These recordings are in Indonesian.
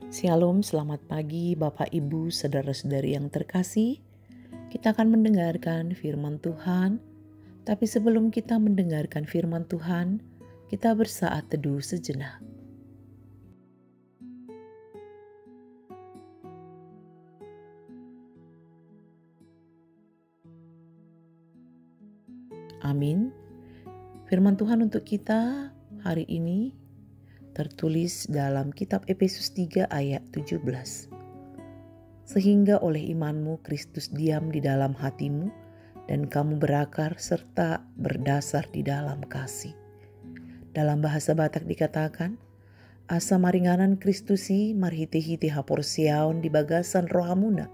Shalom, selamat pagi Bapak Ibu, saudara-saudari yang terkasih. Kita akan mendengarkan firman Tuhan, tapi sebelum kita mendengarkan firman Tuhan, kita bersaat teduh sejenak. Amin. Firman Tuhan untuk kita hari ini tertulis dalam kitab Efesus 3 ayat 17. Sehingga oleh imanmu Kristus diam di dalam hatimu dan kamu berakar serta berdasar di dalam kasih. Dalam bahasa Batak dikatakan, asa maringanan Kristusi marhiti-hiti haporsiaon di bagasan rohamuna,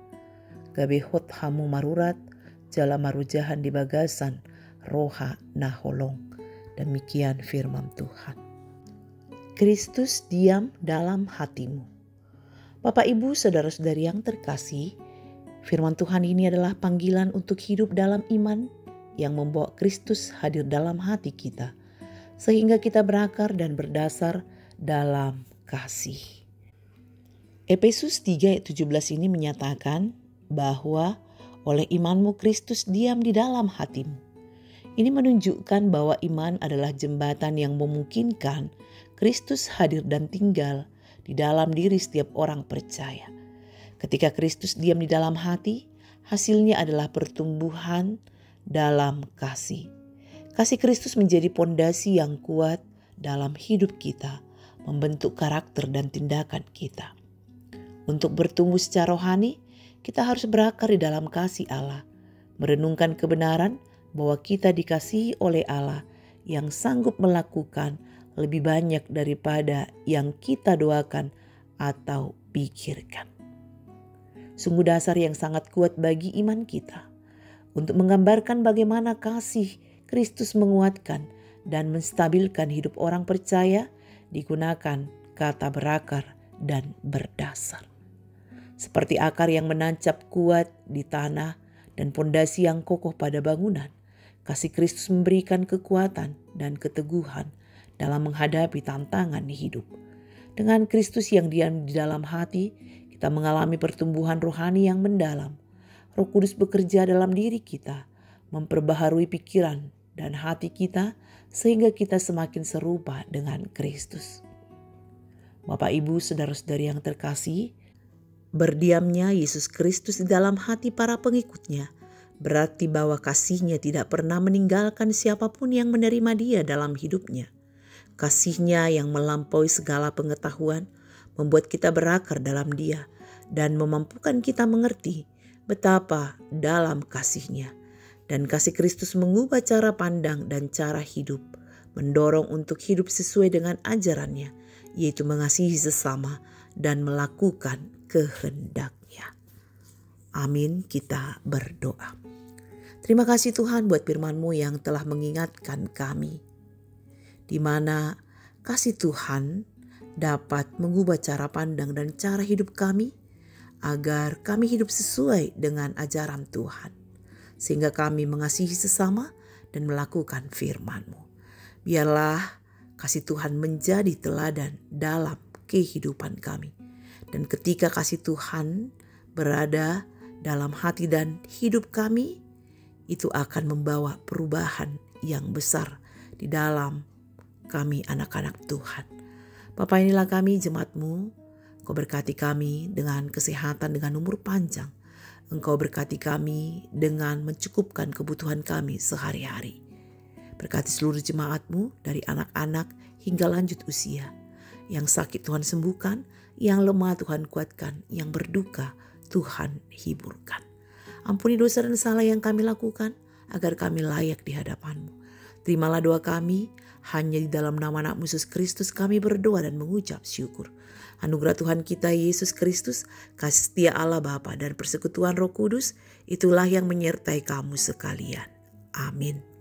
gabehot hamu marurat jala marujahan di bagasan roha naholong. Demikian firman Tuhan. Kristus diam dalam hatimu. Bapak Ibu saudara-saudari yang terkasih, firman Tuhan ini adalah panggilan untuk hidup dalam iman yang membawa Kristus hadir dalam hati kita, sehingga kita berakar dan berdasar dalam kasih. Efesus 3 ayat 17 ini menyatakan bahwa oleh imanmu Kristus diam di dalam hatimu. Ini menunjukkan bahwa iman adalah jembatan yang memungkinkan Kristus hadir dan tinggal di dalam diri setiap orang percaya. Ketika Kristus diam di dalam hati, hasilnya adalah pertumbuhan dalam kasih. Kasih Kristus menjadi pondasi yang kuat dalam hidup kita, membentuk karakter dan tindakan kita. Untuk bertumbuh secara rohani, kita harus berakar di dalam kasih Allah, merenungkan kebenaran bahwa kita dikasihi oleh Allah yang sanggup melakukan lebih banyak daripada yang kita doakan atau pikirkan. Sungguh dasar yang sangat kuat bagi iman kita untuk menggambarkan bagaimana kasih Kristus menguatkan dan menstabilkan hidup orang percaya, digunakan kata berakar dan berdasar. Seperti akar yang menancap kuat di tanah dan pondasi yang kokoh pada bangunan, kasih Kristus memberikan kekuatan dan keteguhan dalam menghadapi tantangan di hidup. Dengan Kristus yang diam di dalam hati, kita mengalami pertumbuhan rohani yang mendalam. Roh Kudus bekerja dalam diri kita, memperbaharui pikiran dan hati kita sehingga kita semakin serupa dengan Kristus. Bapak Ibu saudara-saudari yang terkasih, berdiamnya Yesus Kristus di dalam hati para pengikutnya berarti bahwa kasihnya tidak pernah meninggalkan siapapun yang menerima dia dalam hidupnya. Kasihnya yang melampaui segala pengetahuan membuat kita berakar dalam dia dan memampukan kita mengerti betapa dalam kasihnya. Dan kasih Kristus mengubah cara pandang dan cara hidup, mendorong untuk hidup sesuai dengan ajarannya, yaitu mengasihi sesama dan melakukan kehendaknya. Amin, kita berdoa. Terima kasih Tuhan buat firman-Mu yang telah mengingatkan kami, di mana kasih Tuhan dapat mengubah cara pandang dan cara hidup kami, agar kami hidup sesuai dengan ajaran Tuhan, sehingga kami mengasihi sesama dan melakukan firman-Mu. Biarlah kasih Tuhan menjadi teladan dalam kehidupan kami. Dan ketika kasih Tuhan berada dalam hati dan hidup kami, itu akan membawa perubahan yang besar di dalam kami anak-anak Tuhan. Bapa, inilah kami jemaat-Mu. Engkau berkati kami dengan kesehatan, dengan umur panjang. Engkau berkati kami dengan mencukupkan kebutuhan kami sehari-hari. Berkati seluruh jemaat-Mu dari anak-anak hingga lanjut usia. Yang sakit Tuhan sembuhkan, yang lemah Tuhan kuatkan, yang berduka Tuhan hiburkan. Ampuni dosa dan salah yang kami lakukan, agar kami layak di hadapan-Mu. Terimalah doa kami, hanya di dalam nama Anak Yesus Kristus kami berdoa dan mengucap syukur. Anugerah Tuhan kita Yesus Kristus, kasih setia Allah Bapa dan persekutuan Roh Kudus, itulah yang menyertai kamu sekalian. Amin.